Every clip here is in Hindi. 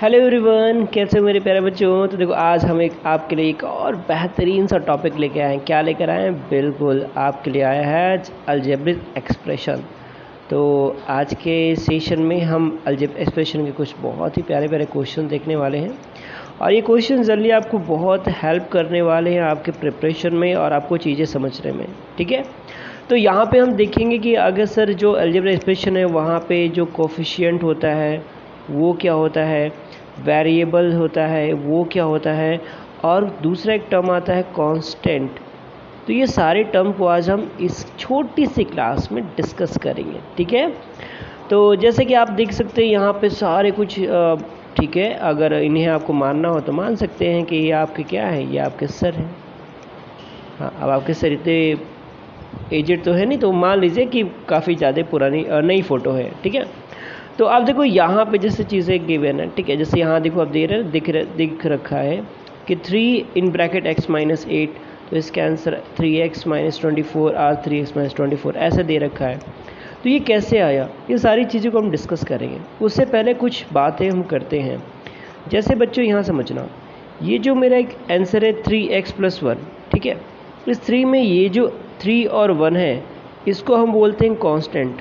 हेलो एवरीवन, कैसे हो मेरे प्यारे बच्चों। तो देखो आज हम आपके लिए एक और बेहतरीन सा टॉपिक लेके आए हैं। क्या लेकर आए हैं? बिल्कुल आपके लिए आया है अलजेब्रिक एक्सप्रेशन। तो आज के सेशन में हम अलजेब्रिक एक्सप्रेशन के कुछ बहुत ही प्यारे प्यारे क्वेश्चन देखने वाले हैं और ये क्वेश्चन जल्दी आपको बहुत हेल्प करने वाले हैं आपके प्रिपरेशन में और आपको चीज़ें समझने में। ठीक है, तो यहाँ पे हम देखेंगे कि अगर सर जो अलजेब्रिक एक्सप्रेशन है वहाँ पे जो कोफिशिएंट होता है वो क्या होता है, वेरिएबल होता है वो क्या होता है, और दूसरा एक टर्म आता है कांस्टेंट। तो ये सारे टर्म को आज हम इस छोटी सी क्लास में डिस्कस करेंगे। ठीक है, तो जैसे कि आप देख सकते हैं यहाँ पे सारे कुछ ठीक है, अगर इन्हें आपको मानना हो तो मान सकते हैं कि ये आपके क्या है, ये आपके सर हैं। हाँ, अब आपके सर इतने एजेड तो है नहीं, तो मान लीजिए कि काफ़ी ज़्यादा पुरानी नई फ़ोटो है। ठीक है, तो आप देखो यहाँ पे जैसे चीज़ें गिवन है। ठीक है, जैसे यहाँ देखो आप दे रहे दिख रखा है कि 3 इन ब्रैकेट x माइनस 8, तो इसका आंसर 3x माइनस 24 और 3x माइनस 24 ऐसा दे रखा है। तो ये कैसे आया, ये सारी चीज़ों को हम डिस्कस करेंगे। उससे पहले कुछ बातें हम करते हैं। जैसे बच्चों यहाँ समझना, ये जो मेरा एक आंसर है 3x प्लस 1। ठीक है, इस 3 में ये जो 3 और 1 है इसको हम बोलते हैं कांस्टेंट।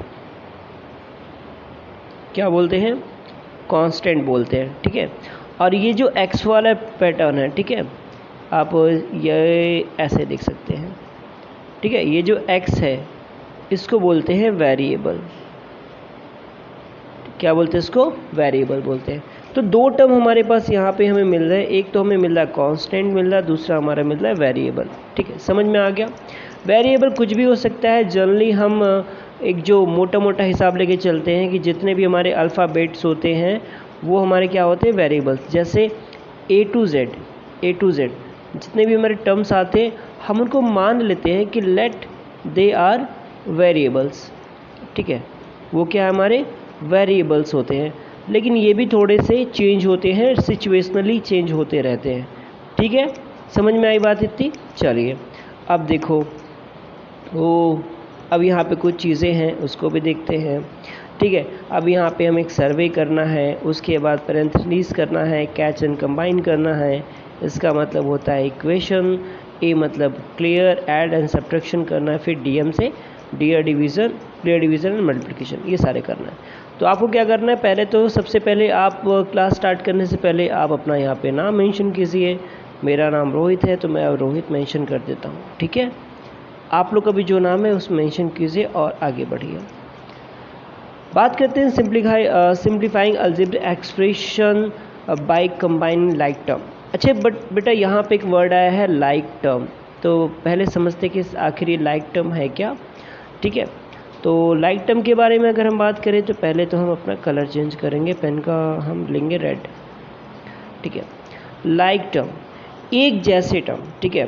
क्या बोलते हैं? कांस्टेंट बोलते हैं। ठीक है, और ये जो x वाला पैटर्न है, ठीक है, आप ये ऐसे देख सकते हैं। ठीक है, ये जो x है इसको बोलते हैं वेरिएबल। क्या बोलते हैं इसको? वेरिएबल बोलते हैं। तो दो टर्म हमारे पास यहाँ पे हमें मिल रहा है, एक तो हमें मिल रहा है कांस्टेंट मिल रहा है, दूसरा हमारा मिल रहा है वेरिएबल। ठीक है, समझ में आ गया। वेरिएबल कुछ भी हो सकता है। जनरली हम एक जो मोटा मोटा हिसाब लेके चलते हैं कि जितने भी हमारे अल्फ़ाबेट्स होते हैं वो हमारे क्या होते हैं, वेरिएबल्स। जैसे A to Z जितने भी हमारे टर्म्स आते हैं हम उनको मान लेते हैं कि लेट दे आर वेरिएबल्स। ठीक है, वो क्या है, हमारे वेरिएबल्स होते हैं। लेकिन ये भी थोड़े से चेंज होते हैं, सिचुएशनली चेंज होते रहते हैं। ठीक है, समझ में आई बात इतनी? चलिए अब देखो, अब यहाँ पे कुछ चीज़ें हैं उसको भी देखते हैं। ठीक है, अब यहाँ पे हमें एक सर्वे करना है, उसके बाद पैरेंथेसिस करना है, कैच एंड कंबाइन करना है। इसका मतलब होता है इक्वेशन। ए मतलब क्लियर, ऐड एंड सब्ट्रैक्शन करना है। फिर डीएम से क्लियर डिवीज़न एंड मल्टीप्लिकेशन, ये सारे करना है। तो आपको क्या करना है, पहले तो सबसे पहले आप क्लास स्टार्ट करने से पहले आप अपना यहाँ पे नाम मेंशन कीजिए। मेरा नाम रोहित है तो मैं अब रोहित मेंशन कर देता हूँ। ठीक है, आप लोग का भी जो नाम है उस मेंशन कीजिए और आगे बढ़िए। बात करते हैं simplifying algebraic expression by combining like term. अच्छा बेटा यहाँ पे एक वर्ड आया है लाइक टर्म, तो पहले समझते कि आखिर ये लाइक टर्म है क्या। ठीक है, तो लाइक टर्म के बारे में अगर हम बात करें तो पहले तो हम अपना कलर चेंज करेंगे, पेन का हम लेंगे रेड। ठीक है, लाइक टर्म एक जैसे टर्म। ठीक है,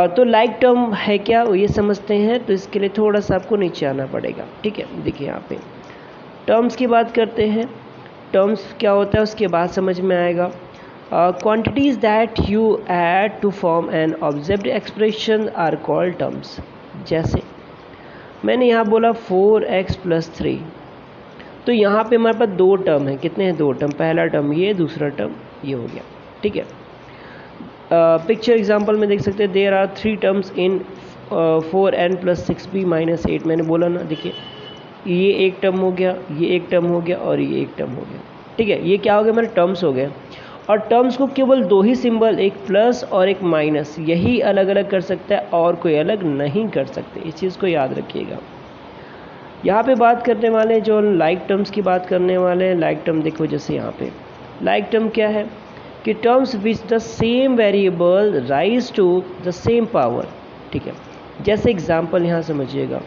तो लाइक टर्म है क्या वो ये समझते हैं, तो इसके लिए थोड़ा सा आपको नीचे आना पड़ेगा। ठीक है, देखिए यहाँ पे टर्म्स की बात करते हैं। टर्म्स क्या होता है उसके बाद समझ में आएगा। Quantities that you add to form an object expression are called terms. जैसे मैंने यहाँ बोला 4x प्लस 3, तो यहाँ पे हमारे पास दो टर्म है। कितने हैं? दो टर्म। पहला टर्म ये, दूसरा टर्म ये हो गया। ठीक है, पिक्चर एग्जांपल में देख सकते हैं there are 3 terms in 4n plus 6b minus 8। मैंने बोला ना, देखिए ये एक टर्म हो गया, ये एक टर्म हो गया और ये एक टर्म हो गया। ठीक है, ये क्या हो गया, मेरे टर्म्स हो गए। और टर्म्स को केवल दो ही सिंबल, एक प्लस और एक माइनस, यही अलग अलग कर सकता है और कोई अलग नहीं कर सकते। इस चीज़ को याद रखिएगा। यहाँ पे बात करने वाले जो लाइक टर्म्स की बात करने वाले हैं, लाइक टर्म देखो जैसे यहाँ पे लाइक टर्म क्या है कि terms which the same variable rise to the same power. ठीक है, जैसे एग्जांपल यहाँ समझिएगा,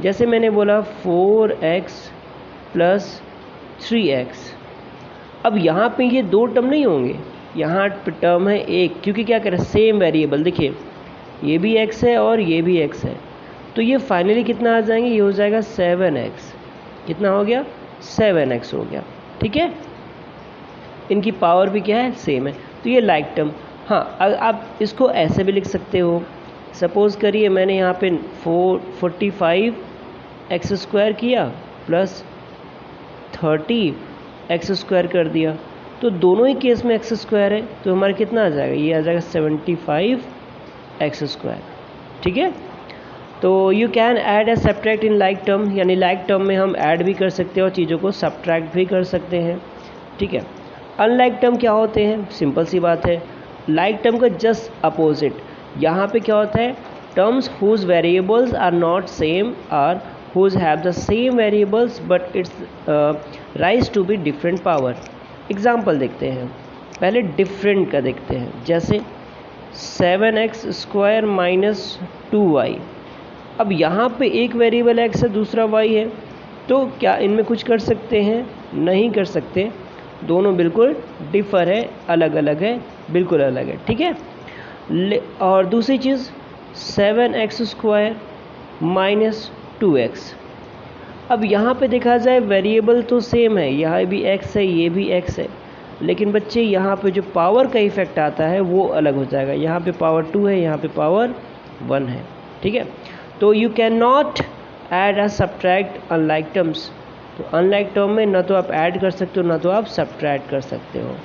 जैसे मैंने बोला 4x प्लस 3x। अब यहाँ पे ये दो टर्म नहीं होंगे, यहाँ पे टर्म है एक, क्योंकि क्या करें, सेम वेरिएबल। देखिए ये भी x है और ये भी x है, तो ये फाइनली कितना आ जाएंगे, ये हो जाएगा 7x। कितना हो गया? 7x हो गया। ठीक है, इनकी पावर भी क्या है, सेम है। तो ये लाइक टर्म। हाँ, आप इसको ऐसे भी लिख सकते हो। सपोज़ करिए मैंने यहाँ पे 45x² किया प्लस 30x² कर दिया, तो दोनों ही केस में एक्स स्क्वायर है, तो हमारा कितना आ जाएगा, ये आ जाएगा 75 एक्स स्क्वायर। ठीक है, तो you can add a subtract in like term, यानी लाइक टर्म में हम ऐड भी कर सकते हैं और चीज़ों को सब्ट्रैक्ट भी कर सकते हैं। ठीक है, अनलाइक टर्म क्या होते हैं, सिंपल सी बात है, लाइक टर्म का जस्ट अपोजिट। यहाँ पे क्या होता है, terms whose variables are not same or whose have the same variables but it's rise to be different power. Example देखते हैं, पहले डिफरेंट का देखते हैं, जैसे 7x स्क्वायर माइनस 2y। अब यहाँ पे एक वेरिएबल x है, दूसरा y है, तो क्या इनमें कुछ कर सकते हैं, नहीं कर सकते, दोनों बिल्कुल डिफर है, अलग अलग है, बिल्कुल अलग है। ठीक है, और दूसरी चीज़ 7x स्क्वायर माइनस 2x। अब यहाँ पे देखा जाए वेरिएबल तो सेम है, यहाँ भी x है, ये भी x है, लेकिन बच्चे यहाँ पे जो पावर का इफेक्ट आता है वो अलग हो जाएगा। यहाँ पे पावर 2 है, यहाँ पे पावर 1 है। ठीक है, तो you can not add or subtract unlike terms. तो अनलाइक टर्म में ना तो आप ऐड कर सकते हो, ना तो आप सब्ट्रैक्ट कर सकते हो।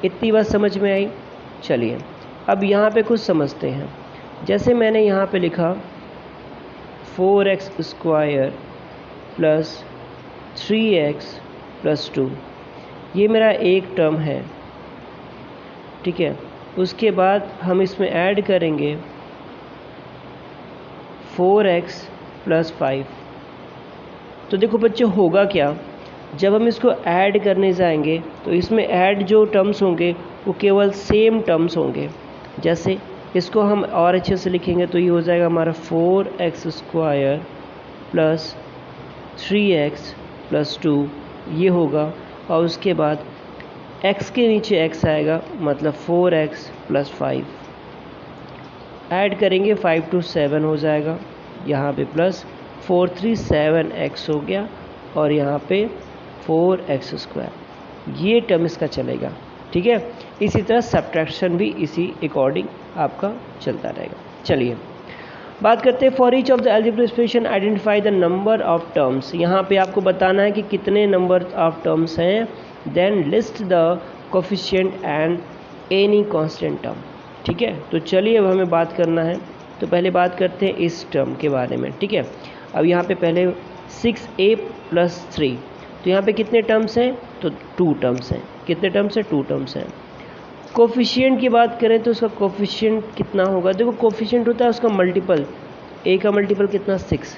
इतनी बात समझ में आई। चलिए अब यहाँ पे कुछ समझते हैं। जैसे मैंने यहाँ पे लिखा 4x square plus 3x plus 2, ये मेरा एक टर्म है। ठीक है, उसके बाद हम इसमें ऐड करेंगे 4x प्लस 5। तो देखो बच्चों होगा क्या, जब हम इसको ऐड करने जाएंगे तो इसमें ऐड जो टर्म्स होंगे वो केवल सेम टर्म्स होंगे। जैसे इसको हम और अच्छे से लिखेंगे तो ये हो जाएगा हमारा 4x square plus 3x plus 2, ये होगा, और उसके बाद x के नीचे x आएगा, मतलब 4x प्लस 5। ऐड करेंगे 5 to 7 हो जाएगा, यहाँ पे प्लस 4 3 7x हो गया, और यहाँ पे 4x स्क्वायर, ये टर्म इसका चलेगा। ठीक है, इसी तरह सब्ट्रैक्शन भी इसी अकॉर्डिंग आपका चलता रहेगा। चलिए बात करते हैं, for each of the algebraic expression identify the number of terms. यहाँ पे आपको बताना है कि कितने नंबर ऑफ टर्म्स हैं, then list the coefficient and any constant term. ठीक है, तो चलिए अब हमें बात करना है, तो पहले बात करते हैं इस टर्म के बारे में। ठीक है, अब यहाँ पे पहले 6a प्लस 3, तो यहाँ पे कितने टर्म्स हैं, तो 2 टर्म्स हैं। कितने टर्म्स हैं, 2 टर्म्स हैं। कोफिशिएंट की बात करें तो उसका कोफिशिएंट कितना होगा, देखो कोफिशिएंट होता है उसका मल्टीपल, a का मल्टीपल कितना, 6।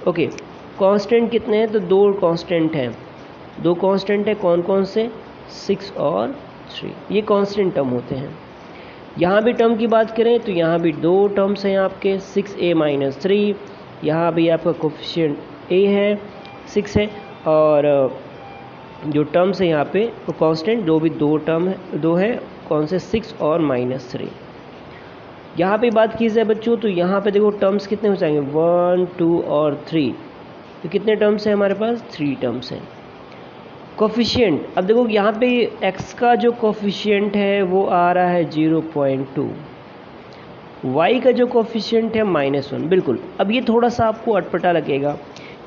ओके, कांस्टेंट कितने हैं, तो 2 कांस्टेंट हैं। 2 कांस्टेंट है, कौन कौन से, 6 और 3, ये कांस्टेंट टर्म होते हैं। यहाँ भी टर्म की बात करें तो यहाँ भी 2 टर्म्स हैं आपके, 6a माइनस 3, यहाँ भी आपका कोफिशिएंट a है, 6 है, और जो टर्म्स है यहाँ पे वो कांस्टेंट 2 टर्म है, 2 है, कौन से, 6 और माइनस 3। यहाँ पे बात की जाए बच्चों तो यहाँ पे देखो टर्म्स कितने हो जाएंगे, 1 2 और 3, तो कितने टर्म्स हैं हमारे पास, 3 टर्म्स हैं। कोफिशिएंट, अब देखो यहाँ पे x का जो कोफिशिएंट है वो आ रहा है 0.2, y का जो कोफिशिएंट है -1। बिल्कुल, अब ये थोड़ा सा आपको अटपटा लगेगा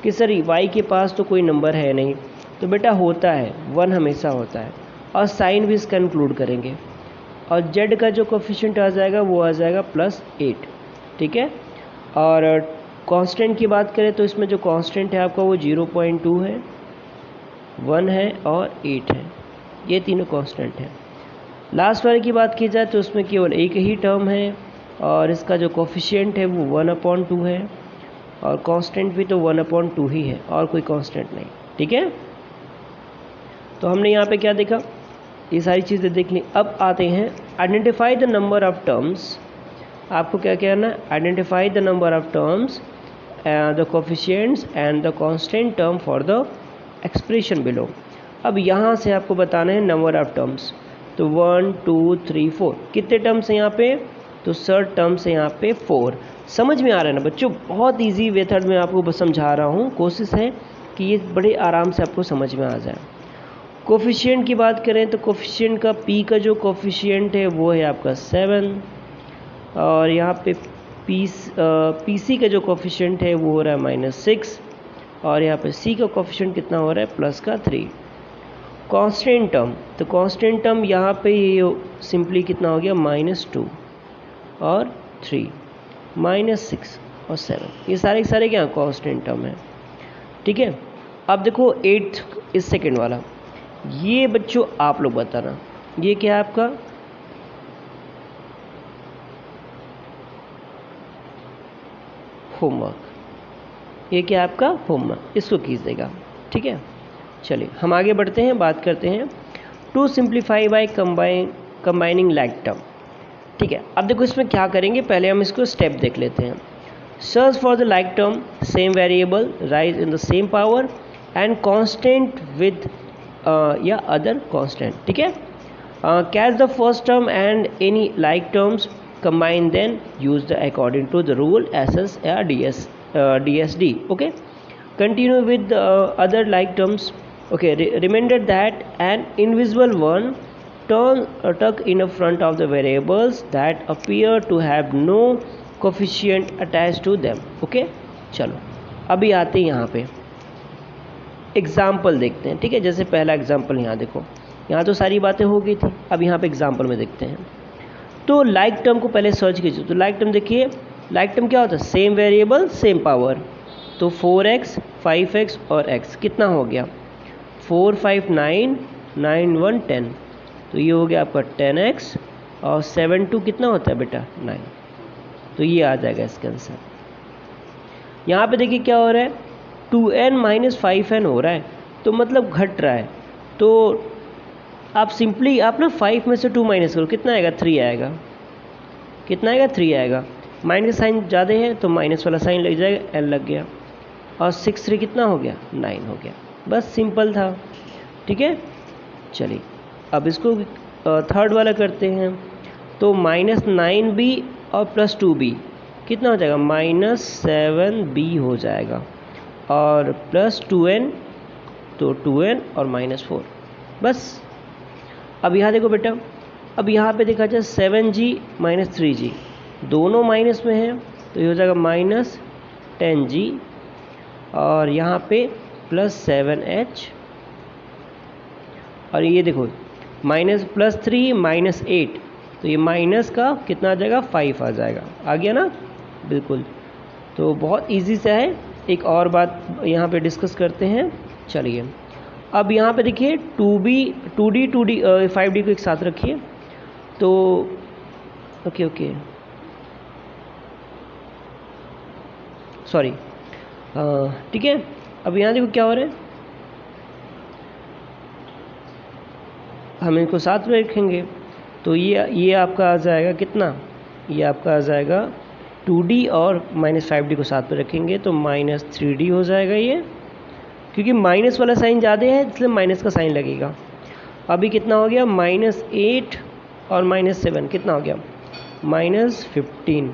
कि सर y के पास तो कोई नंबर है नहीं, तो बेटा होता है, 1 हमेशा होता है, और साइन भी इसका इंक्लूड करेंगे, और z का जो कोफिशिएंट आ जाएगा वो आ जाएगा +8। ठीक है, और कांस्टेंट की बात करें तो इसमें जो कांस्टेंट है आपका वो 0.2 है, 1 है और 8 है, ये तीनों कांस्टेंट हैं। लास्ट वाले की बात की जाए तो उसमें केवल एक ही टर्म है, और इसका जो कोफिशिएंट है वो 1/2 है, और कांस्टेंट भी तो 1/2 ही है, और कोई कांस्टेंट नहीं। ठीक है, तो हमने यहाँ पे क्या देखा, ये सारी चीज़ें देख ली। अब आते हैं identify the number of terms. आपको क्या कहना है, identify the number of terms, the coefficients and the constant term for the expression below. अब यहाँ से आपको बताना है नंबर ऑफ टर्म्स, तो 1 2 3 4, कितने टर्म्स हैं यहाँ पे, तो सर्ड टर्म्स है यहाँ पे 4। समझ में आ रहा है ना बच्चों, बहुत इजी मेथड में आपको बस समझा रहा हूँ, कोशिश है कि ये बड़े आराम से आपको समझ में आ जाए। कोफिशिएंट की बात करें तो कोफिशिएंट का p का जो कोफिशिएंट है वो है आपका 7, और यहाँ पे pc का जो कोफिशिएंट है वो हो रहा है -6, और यहाँ पे c का कोफिशिएंट कितना हो रहा है, +3। कांस्टेंट टर्म, तो कांस्टेंट टर्म यहाँ पे ये सिंपली कितना हो गया -2 और 3 -6 और 7, ये सारे के सारे क्या कांस्टेंट टर्म है। ठीक है, अब देखो 8th इस सेकेंड वाला, ये बच्चों आप लोग बताना ये क्या है आपका होमवर्क, ये क्या है आपका होमवर्क, इसको कीजिएगा। ठीक है, चलिए हम आगे बढ़ते हैं, बात करते हैं to simplify by combining like term. ठीक है, अब देखो इसमें क्या करेंगे, पहले हम इसको स्टेप देख लेते हैं। Search for the like term, same variable rise in the same power and constant with या अदर कांस्टेंट। ठीक है, catch the first term and any like terms, combine then use the according to the rule SS or DSD. Okay, continue with the other like terms. Okay, remember that an invisible one tuck in the front of the variables that appear to have no coefficient attached to them. Okay, चलो अभी आते हैं यहाँ पे एग्जाम्पल देखते हैं। ठीक है, जैसे पहला एग्जाम्पल यहाँ देखो, यहाँ तो सारी बातें हो गई थी, अब यहाँ पे एग्जाम्पल में देखते हैं। तो लाइक टर्म को पहले सर्च कीजिए, तो लाइक टर्म देखिए, लाइक टर्म क्या होता है, सेम वेरिएबल सेम पावर, तो 4x 5x और x कितना हो गया 4 5 9 9 1 10, तो ये हो गया आपका 10x और 7 2 कितना होता है बेटा 9, तो ये आ जाएगा इसका आंसर। यहाँ पे देखिए क्या हो रहा है 2n - 5n हो रहा है, तो मतलब घट रहा है, तो आप सिंपली आप ना 5 में से 2 माइनस करो, कितना आएगा 3 आएगा, कितना आएगा 3 आएगा, माइनस का साइन ज़्यादा है तो माइनस वाला साइन लग जाएगा, l लग गया, और 6 3 कितना हो गया 9 हो गया, बस सिंपल था। ठीक है, चलिए अब इसको थर्ड वाला करते हैं, तो -9b और +2b कितना हो जाएगा -7b हो जाएगा, और +2n तो 2n और -4, बस। अब यहाँ देखो बेटा, अब यहाँ पे देखा जाए 7g - 3g दोनों माइनस में है, तो ये हो जाएगा -10g, और यहाँ पे +7h, और ये देखो -+3 -8, तो ये माइनस का कितना आ जाएगा 5 आ जाएगा, आ गया ना, बिल्कुल। तो बहुत इजी सा है। एक और बात यहाँ पे डिस्कस करते हैं, चलिए अब यहाँ पे देखिए 2d 5d को एक साथ रखिए, तो ओके सॉरी, ठीक है। अब यहाँ देखो क्या हो रहा है, हम इनको साथ में रखेंगे, तो ये आपका आ जाएगा कितना, ये आपका आ जाएगा 2d और -5d को साथ में रखेंगे तो -3d हो जाएगा ये, क्योंकि माइनस वाला साइन ज़्यादा है इसलिए माइनस का साइन लगेगा। अभी कितना हो गया -8 और -7 कितना हो गया -15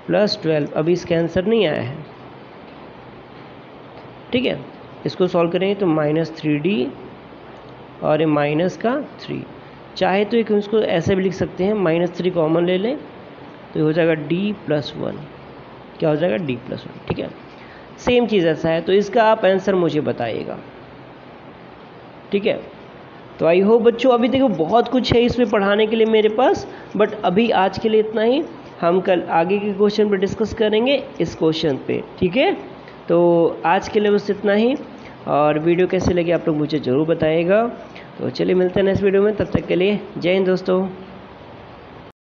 +12, अभी इसका आंसर नहीं आया है। ठीक है, इसको सॉल्व करेंगे तो -3d और ये माइनस का 3, चाहे तो एक इसको ऐसे भी लिख सकते हैं, -3 कॉमन ले लें तो हो जाएगा d+1, क्या हो जाएगा d+1। ठीक है, सेम चीज़ ऐसा है, तो इसका आप आंसर मुझे बताइएगा। ठीक है, तो आई होप बच्चों, अभी देखो बहुत कुछ है इसमें पढ़ाने के लिए मेरे पास, बट अभी आज के लिए इतना ही, हम कल आगे के क्वेश्चन पे डिस्कस करेंगे इस क्वेश्चन पे। ठीक है, तो आज के लिए बस इतना ही, और वीडियो कैसे लगी आप लोग मुझे ज़रूर बताइएगा। तो चलिए मिलते हैं नेक्स्ट वीडियो में, तब तक के लिए जय हिंद दोस्तों।